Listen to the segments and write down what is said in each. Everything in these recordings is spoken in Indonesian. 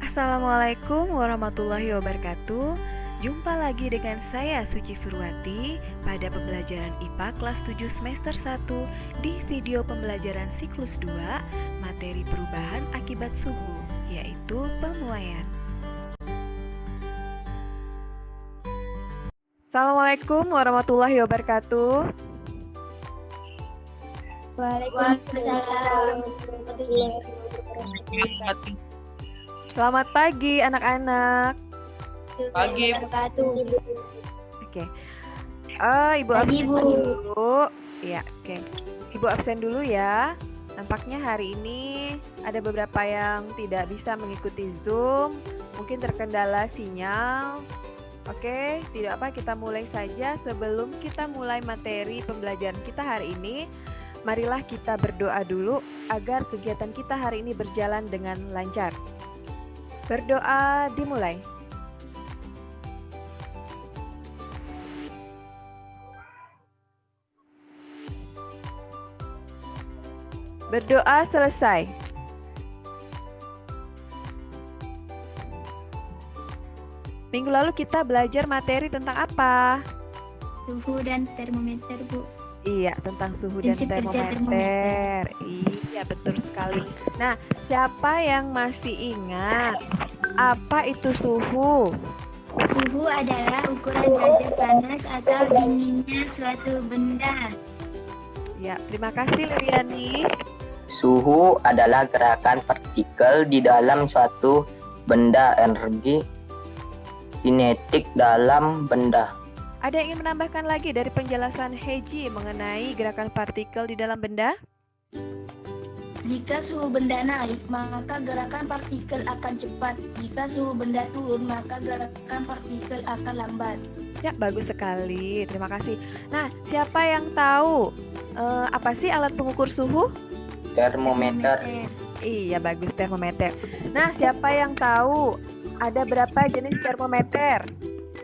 Assalamualaikum warahmatullahi wabarakatuh. Jumpa lagi dengan saya Suci Furwati pada pembelajaran IPA kelas 7 semester 1 di video pembelajaran siklus 2 materi perubahan akibat suhu, yaitu pemuaian. Assalamualaikum warahmatullahi wabarakatuh. Waalaikumsalam. Selamat pagi anak-anak. Pagi. Oke. Ibu absen dulu. Ya, oke. Ibu absen dulu ya. Nampaknya hari ini ada beberapa yang tidak bisa mengikuti Zoom, mungkin terkendala sinyal. Oke, tidak apa, kita mulai saja. Sebelum kita mulai materi pembelajaran kita hari ini, marilah kita berdoa dulu agar kegiatan kita hari ini berjalan dengan lancar. Berdoa dimulai. Berdoa selesai. Minggu lalu kita belajar materi tentang apa? Suhu dan termometer, Bu. Iya, tentang suhu Prinsip dan kerja termometer. Iya, betul sekali. Nah, siapa yang masih ingat apa itu suhu? Suhu adalah ukuran derajat panas atau dinginnya suatu benda. Ya, terima kasih Liriani. Suhu adalah gerakan partikel di dalam suatu benda, energi kinetik dalam benda. Ada yang ingin menambahkan lagi dari penjelasan Heiji mengenai gerakan partikel di dalam benda? Jika suhu benda naik, maka gerakan partikel akan cepat. Jika suhu benda turun, maka gerakan partikel akan lambat. Ya, bagus sekali. Terima kasih. Nah, siapa yang tahu apa sih alat pengukur suhu? Termometer. Iya, bagus, termometer. Nah, siapa yang tahu ada berapa jenis termometer?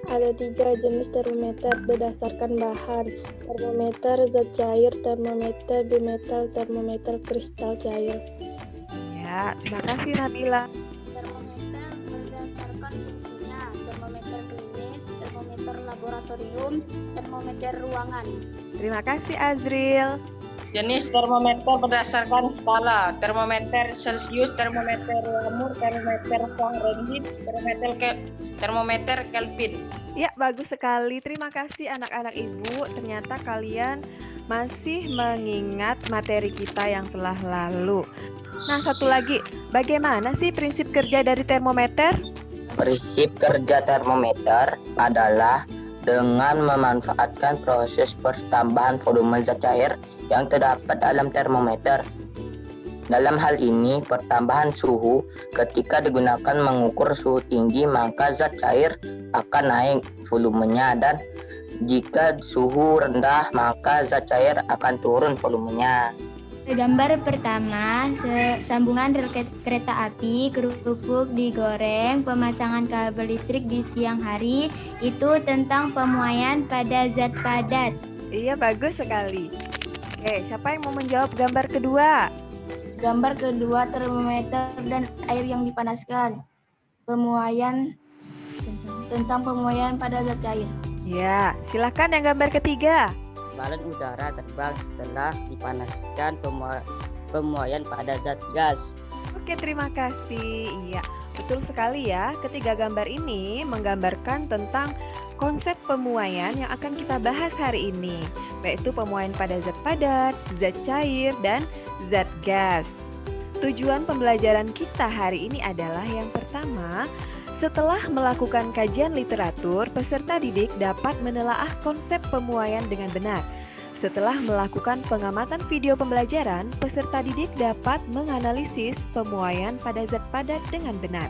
Ada 3 jenis termometer berdasarkan bahan: termometer zat cair, termometer bimetal, termometer kristal cair. Ya, terima kasih Nabila. Termometer berdasarkan fungsinya: termometer klinis, termometer laboratorium, termometer ruangan. Terima kasih Azril. Jenis termometer berdasarkan skala: termometer Celcius, termometer Ramu, termometer Fahrenheit, termometer Kelvin. Ya, bagus sekali. Terima kasih anak-anak ibu. Ternyata kalian masih mengingat materi kita yang telah lalu. Nah, satu lagi, bagaimana sih prinsip kerja dari termometer? Prinsip kerja termometer adalah dengan memanfaatkan proses pertambahan volume zat cair yang terdapat dalam termometer. Dalam hal ini, pertambahan suhu ketika digunakan mengukur suhu tinggi, maka zat cair akan naik volumenya, dan jika suhu rendah, maka zat cair akan turun volumenya. Gambar pertama, sambungan rel kereta api, kerupuk digoreng, pemasangan kabel listrik di siang hari, itu tentang pemuaian pada zat padat. Iya, bagus sekali. Oke, siapa yang mau menjawab gambar kedua? Gambar kedua, termometer dan air yang dipanaskan. Tentang pemuaian pada zat cair. Ya, silakan yang gambar ketiga. Balon udara terbang setelah dipanaskan, pemuaian pada zat gas. Oke, terima kasih. Iya, betul sekali ya. Ketiga gambar ini menggambarkan tentang konsep pemuaian yang akan kita bahas hari ini, yaitu pemuaian pada zat padat, zat cair, dan zat gas. Tujuan pembelajaran kita hari ini adalah yang pertama, setelah melakukan kajian literatur, peserta didik dapat menelaah konsep pemuaian dengan benar. Setelah melakukan pengamatan video pembelajaran, peserta didik dapat menganalisis pemuaian pada zat padat dengan benar.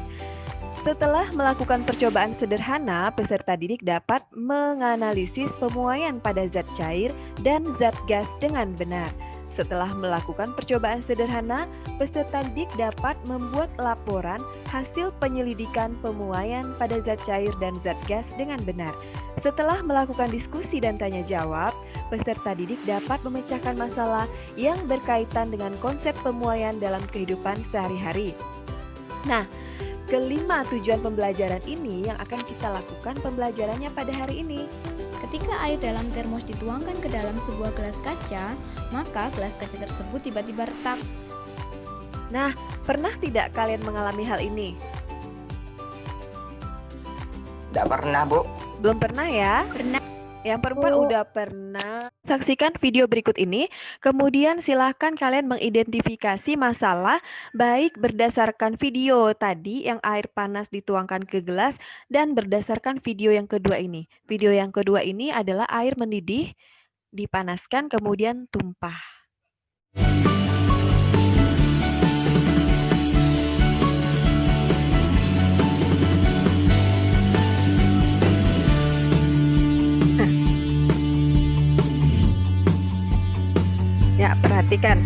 Setelah melakukan percobaan sederhana, peserta didik dapat menganalisis pemuaian pada zat cair dan zat gas dengan benar. Setelah melakukan percobaan sederhana, peserta didik dapat membuat laporan hasil penyelidikan pemuaian pada zat cair dan zat gas dengan benar. Setelah melakukan diskusi dan tanya jawab, peserta didik dapat memecahkan masalah yang berkaitan dengan konsep pemuaian dalam kehidupan sehari-hari. Nah, kelima tujuan pembelajaran ini yang akan kita lakukan pembelajarannya pada hari ini. Ketika air dalam termos dituangkan ke dalam sebuah gelas kaca, maka gelas kaca tersebut tiba-tiba retak. Nah, pernah tidak kalian mengalami hal ini? Tidak pernah, Bu. Belum pernah ya? Pernah. Yang perempuan Bu. udah pernah. Saksikan video berikut ini, kemudian silahkan kalian mengidentifikasi masalah baik berdasarkan video tadi yang air panas dituangkan ke gelas dan berdasarkan video yang kedua ini. Video yang kedua ini adalah air mendidih, dipanaskan kemudian tumpah. Ya, perhatikan.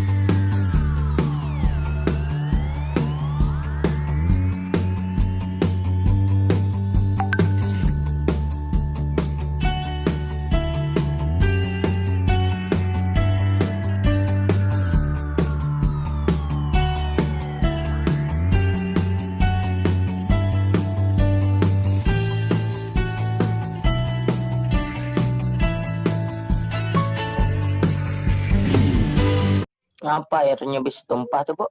Ngapa airnya bisa tumpah tuh, Bu?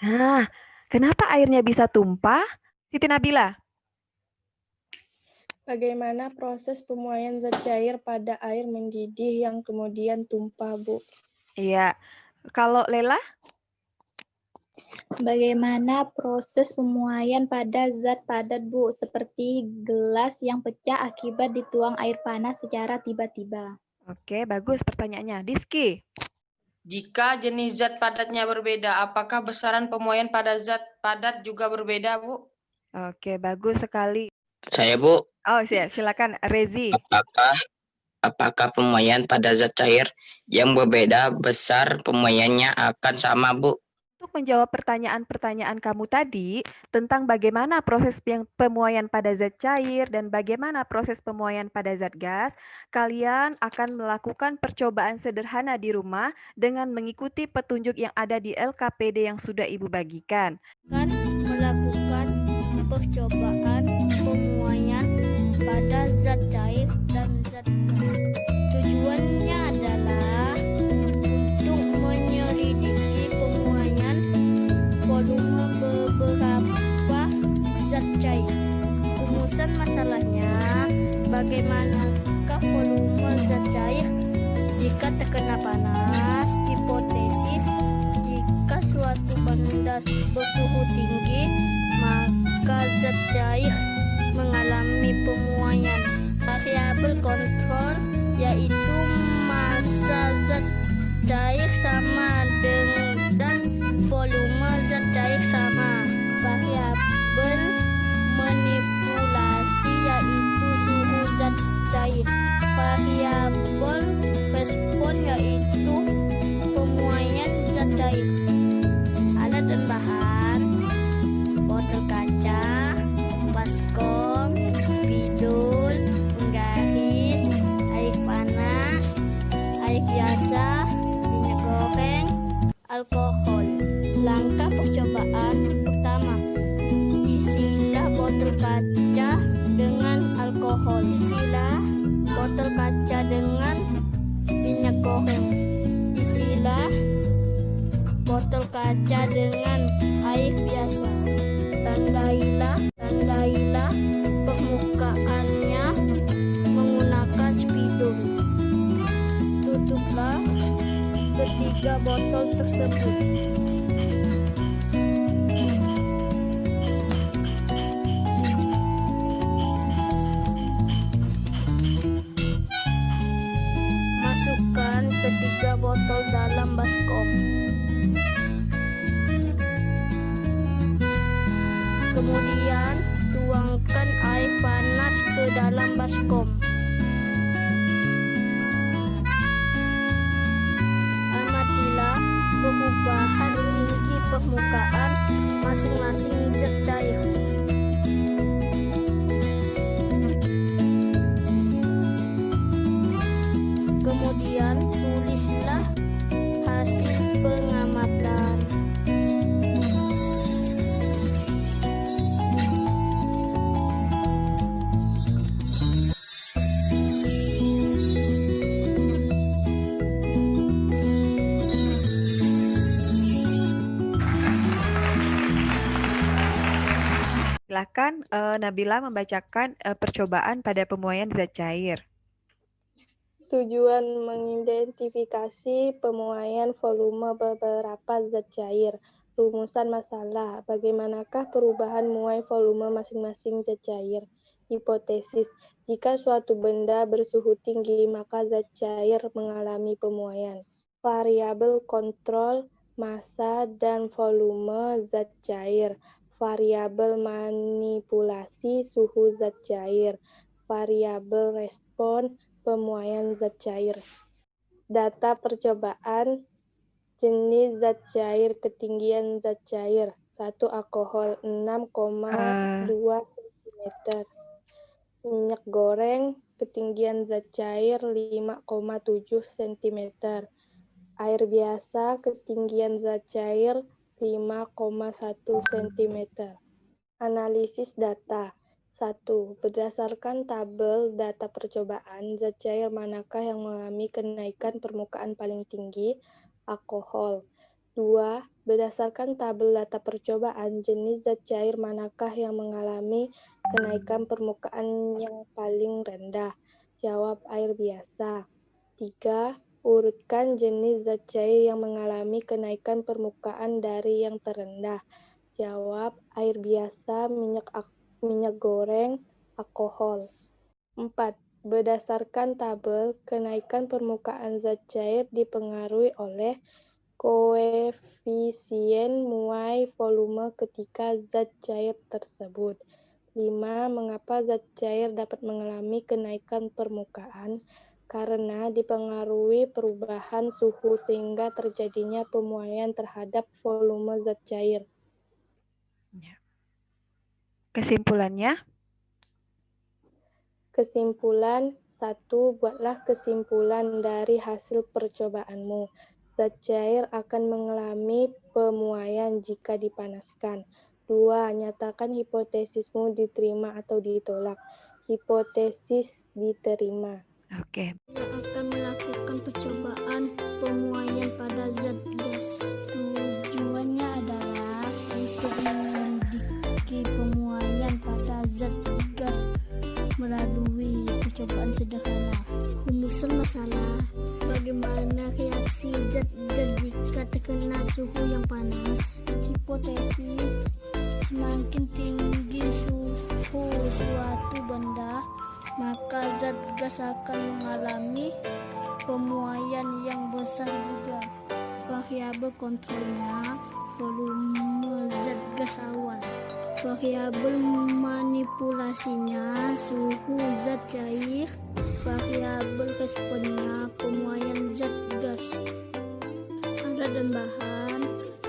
Nah, kenapa airnya bisa tumpah? Siti Nabila. Bagaimana proses pemuaian zat cair pada air mendidih yang kemudian tumpah, Bu? Iya. Kalau Lela? Bagaimana proses pemuaian pada zat padat, Bu? Seperti gelas yang pecah akibat dituang air panas secara tiba-tiba. Oke, bagus pertanyaannya. Diski. Jika jenis zat padatnya berbeda, apakah besaran pemuaian pada zat padat juga berbeda, Bu? Oke, bagus sekali. Saya, Bu. Oh, silakan Rezi. Apakah pemuaian pada zat cair yang berbeda besar pemuaiannya akan sama, Bu? Untuk menjawab pertanyaan-pertanyaan kamu tadi tentang bagaimana proses pemuaian pada zat cair dan bagaimana proses pemuaian pada zat gas, kalian akan melakukan percobaan sederhana di rumah dengan mengikuti petunjuk yang ada di LKPD yang sudah Ibu bagikan. Akan melakukan percobaan pemuaian pada zat cair dan zat gas. Tujuannya adalah untuk menyelidiki pemuaian volume beberapa zat cair. Rumusan masalahnya, bagaimanakah volume zat cair jika terkena panas? Hipotesis, jika suatu benda bersuhu tinggi, maka zat cair mengalami pemuaian. Variabel kontrol yaitu massa zat cair sama dan volume zat cair sama. Variabel manipulasi yaitu suhu zat cair. Variabel respon yaitu pemuaian zat cair. Alat dan bahan: botol kaca, baskom, spidol, penggaris, air panas, air biasa, minyak goreng, alkohol. Langkah percobaan pertama, isilah botol kaca dengan alkohol. Isilah botol kaca dengan minyak goreng. Isilah botol kaca dengan air biasa. Tandailah permukaannya menggunakan spidol. Tutuplah ketiga botol tersebut. Masukkan ketiga botol dalam baskom. Kemudian tuangkan air panas ke dalam baskom. Amatilah perubahan tinggi permukaan masing-masing zat cair. Kemudian tulislah hasil pengamatan. Silakan Nabila membacakan percobaan pada pemuaian zat cair. Tujuan mengidentifikasi pemuaian volume beberapa zat cair. Rumusan masalah, bagaimanakah perubahan muai volume masing-masing zat cair? Hipotesis, jika suatu benda bersuhu tinggi, maka zat cair mengalami pemuaian. Variabel kontrol, massa, dan volume zat cair. Variabel manipulasi suhu zat cair. Variabel respon pemuaian zat cair. Data percobaan jenis zat cair, ketinggian zat cair. 1. Alkohol 6,2 cm. Minyak goreng, ketinggian zat cair 5,7 cm. Air biasa, ketinggian zat cair 5,1 cm. Analisis data. 1. Berdasarkan tabel data percobaan, zat cair manakah yang mengalami kenaikan permukaan paling tinggi? Alkohol. 2. Berdasarkan tabel data percobaan, jenis zat cair manakah yang mengalami kenaikan permukaan yang paling rendah? Jawab, air biasa. 3. Urutkan jenis zat cair yang mengalami kenaikan permukaan dari yang terendah. Jawab, air biasa, minyak goreng, alkohol. 4. Berdasarkan tabel, kenaikan permukaan zat cair dipengaruhi oleh koefisien muai volume ketika zat cair tersebut. 5. Mengapa zat cair dapat mengalami kenaikan permukaan? Karena dipengaruhi perubahan suhu sehingga terjadinya pemuaian terhadap volume zat cair. Kesimpulannya? Kesimpulan 1. Buatlah kesimpulan dari hasil percobaanmu. Zat cair akan mengalami pemuaian jika dipanaskan. 2. Nyatakan hipotesismu diterima atau ditolak. Hipotesis diterima. Oke. Yang akan melakukan percobaan pemuaian pada zat gas. Tujuannya adalah untuk menyelidiki pemuaian pada zat gas melalui percobaan sederhana. Rumusan masalah, bagaimana reaksi zat-zat jika terkena suhu yang panas. Hipotesis, semakin tinggi suhu suatu benda, maka zat gas akan mengalami pemuaian yang besar juga. Variabel kontrolnya, volume zat gas awal. Variabel manipulasinya, suhu zat cair. Variabel responnya, pemuaian zat gas. Alat dan bahan,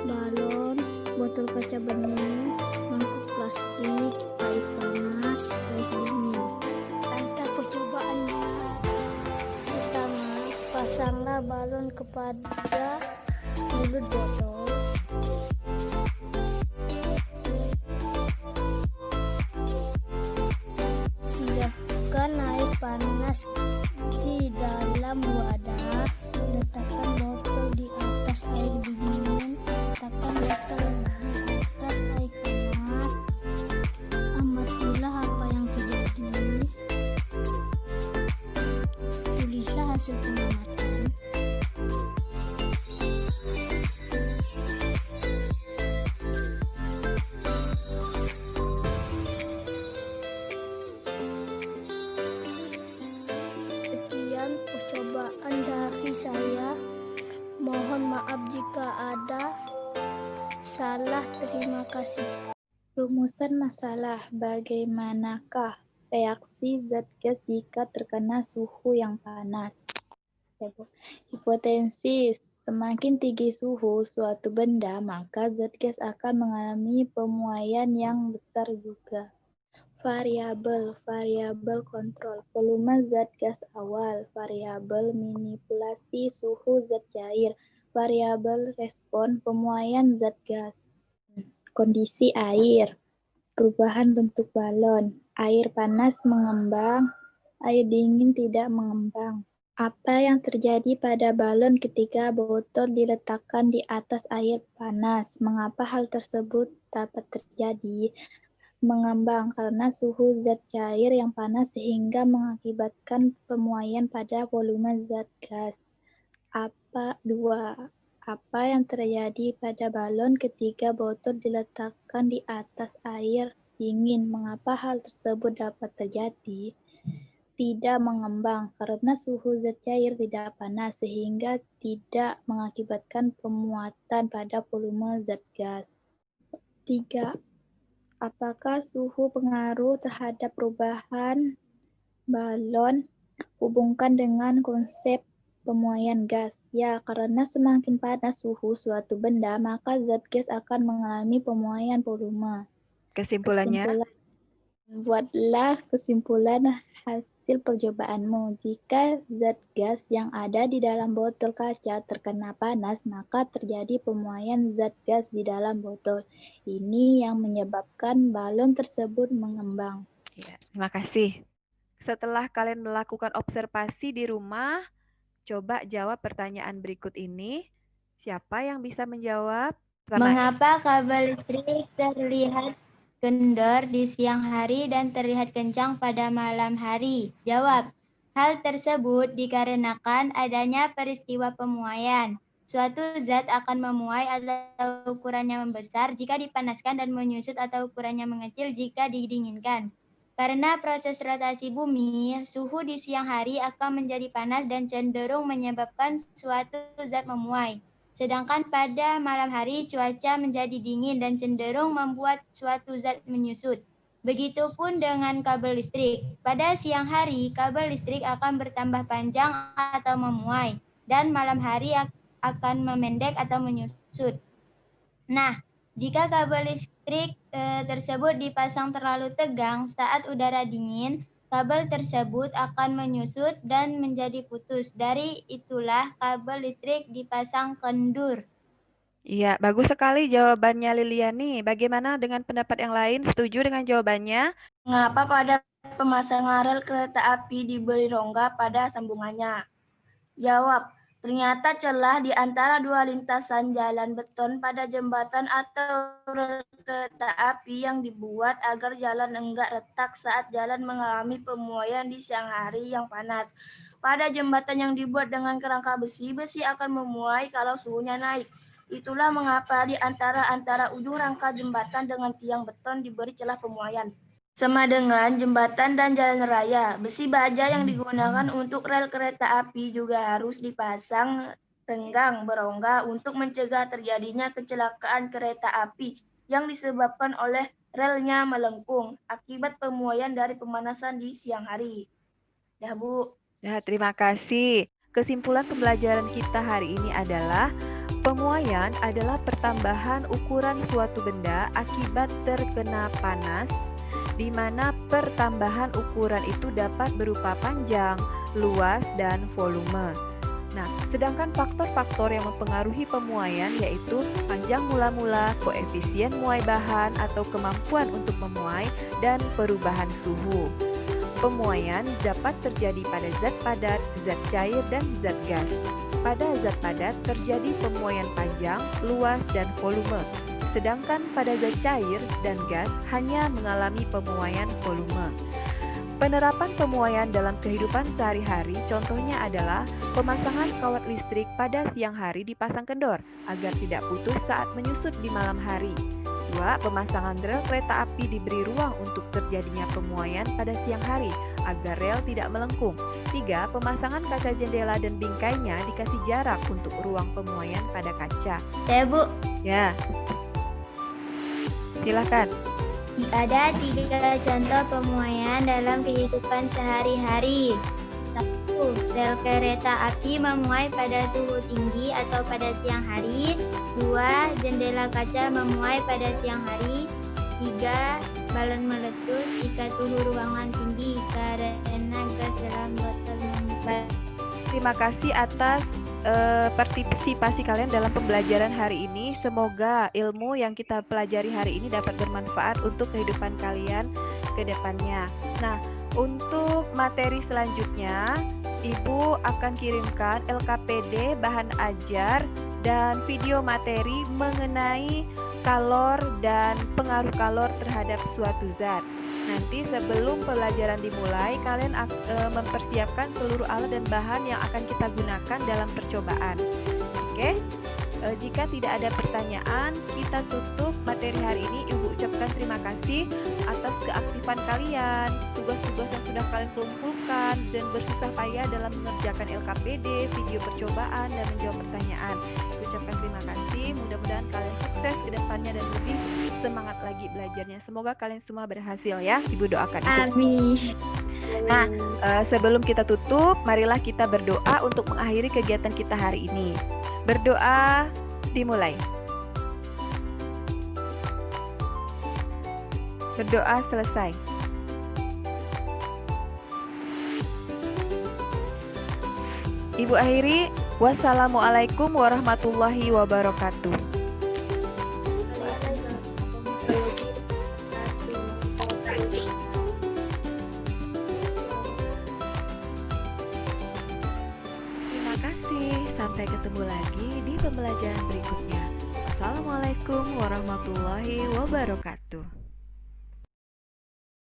balon, botol kaca bening, mangkuk plastik, air panas, air dingin. Langkah percobaannya. Pertama, pasanglah balon kepada mulut botol. Siapkan air panas di dalam wadah. Letakkan botol di atas air dingin. Letakkan botol di atas air panas. Amatilah apa yang terjadi. Tulislah hasil pengamatan. Sekian percobaan dari saya. Mohon maaf jika ada salah. Terima kasih. Rumusan masalah, bagaimanakah reaksi zat gas jika terkena suhu yang panas? Hipotesis, semakin tinggi suhu suatu benda, maka zat gas akan mengalami pemuaian yang besar juga. Variabel kontrol, volume zat gas awal. Variabel manipulasi suhu zat cair. Variabel respon pemuaian zat gas. Kondisi air, perubahan bentuk balon, air panas mengembang, air dingin tidak mengembang. Apa yang terjadi pada balon ketika botol diletakkan di atas air panas? Mengapa hal tersebut dapat terjadi? mengembang karena suhu zat cair yang panas sehingga mengakibatkan pemuaian pada volume zat gas. Apa yang terjadi pada balon ketika botol diletakkan di atas air dingin? Mengapa hal tersebut dapat terjadi? Tidak mengembang karena suhu zat cair tidak panas sehingga tidak mengakibatkan pemuatan pada volume zat gas. 3. Apakah suhu pengaruh terhadap perubahan balon? Hubungkan dengan konsep pemuaian gas. Ya, karena semakin panas suhu suatu benda, maka zat gas akan mengalami pemuaian volume. Kesimpulannya? Buatlah kesimpulan hasil percobaanmu. Jika zat gas yang ada di dalam botol kaca terkena panas, maka terjadi pemuaian zat gas di dalam botol. Ini yang menyebabkan balon tersebut mengembang. Ya, terima kasih. Setelah kalian melakukan observasi di rumah, coba jawab pertanyaan berikut ini. Siapa yang bisa menjawab? Mengapa kabel listrik terlihat kendor di siang hari dan terlihat kencang pada malam hari? Jawab. Hal tersebut dikarenakan adanya peristiwa pemuaian. Suatu zat akan memuai atau ukurannya membesar jika dipanaskan dan menyusut atau ukurannya mengecil jika didinginkan. Karena proses rotasi bumi, suhu di siang hari akan menjadi panas dan cenderung menyebabkan suatu zat memuai. Sedangkan pada malam hari cuaca menjadi dingin dan cenderung membuat suatu zat menyusut. Begitupun dengan kabel listrik. Pada siang hari, kabel listrik akan bertambah panjang atau memuai, dan malam hari akan memendek atau menyusut. Nah, jika kabel listrik tersebut dipasang terlalu tegang saat udara dingin, kabel tersebut akan menyusut dan menjadi putus. Dari itulah kabel listrik dipasang kendur. Iya, bagus sekali jawabannya Liliani. Bagaimana dengan pendapat yang lain? Setuju dengan jawabannya? Mengapa pada pemasangan rel kereta api diberi rongga pada sambungannya? Jawab. Ternyata celah di antara dua lintasan jalan beton pada jembatan atau rel kereta api yang dibuat agar jalan enggak retak saat jalan mengalami pemuaian di siang hari yang panas. Pada jembatan yang dibuat dengan kerangka besi, besi akan memuai kalau suhunya naik. Itulah mengapa di antara ujung rangka jembatan dengan tiang beton diberi celah pemuaian. Sama dengan jembatan dan jalan raya, besi baja yang digunakan untuk rel kereta api juga harus dipasang renggang berongga untuk mencegah terjadinya kecelakaan kereta api yang disebabkan oleh relnya melengkung akibat pemuaian dari pemanasan di siang hari. Ya, Bu. Ya, terima kasih. Kesimpulan pembelajaran kita hari ini adalah pemuaian adalah pertambahan ukuran suatu benda akibat terkena panas, di mana pertambahan ukuran itu dapat berupa panjang, luas, dan volume. Nah, sedangkan faktor-faktor yang mempengaruhi pemuaian yaitu panjang mula-mula, koefisien muai bahan atau kemampuan untuk memuai, dan perubahan suhu. Pemuaian dapat terjadi pada zat padat, zat cair, dan zat gas. Pada zat padat terjadi pemuaian panjang, luas, dan volume. Sedangkan pada zat cair dan gas hanya mengalami pemuaian volume. Penerapan pemuaian dalam kehidupan sehari-hari contohnya adalah pemasangan kawat listrik pada siang hari dipasang kendor agar tidak putus saat menyusut di malam hari. 2. Pemasangan rel kereta api diberi ruang untuk terjadinya pemuaian pada siang hari agar rel tidak melengkung. 3. Pemasangan kaca jendela dan bingkainya dikasih jarak untuk ruang pemuaian pada kaca. Ya, Bu. Ya. Silakan. Ada 3 contoh pemuaian dalam kehidupan sehari-hari. 1. Rel kereta api memuai pada suhu tinggi atau pada siang hari. 2. Jendela kaca memuai pada siang hari. 3. Balon meletus jika suhu ruangan tinggi karena gas dalam botol memuai. Terima kasih atas partisipasi kalian dalam pembelajaran hari ini. Semoga ilmu yang kita pelajari hari ini dapat bermanfaat untuk kehidupan kalian ke depannya. Nah, untuk materi selanjutnya, Ibu akan kirimkan LKPD, bahan ajar, dan video materi mengenai kalor dan pengaruh kalor terhadap suatu zat. Nanti sebelum pelajaran dimulai, kalian mempersiapkan seluruh alat dan bahan yang akan kita gunakan dalam percobaan. Oke? Jika tidak ada pertanyaan, kita tutup materi hari ini. Ibu ucapkan terima kasih atas keaktifan kalian, tugas-tugas yang sudah kalian kumpulkan, dan bersusah payah dalam mengerjakan LKPD, video percobaan, dan menjawab pertanyaan. Ucapkan terima kasih, mudah-mudahan kalian sukses ke depannya dan lebih semangat lagi belajarnya. Semoga kalian semua berhasil ya, Ibu doakan itu. Amin. Nah, sebelum kita tutup, marilah kita berdoa untuk mengakhiri kegiatan kita hari ini. Berdoa dimulai. Berdoa selesai. Ibu akhiri, wassalamualaikum warahmatullahi wabarakatuh. Terima kasih, sampai ketemu lagi di pembelajaran berikutnya. Assalamualaikum warahmatullahi wabarakatuh.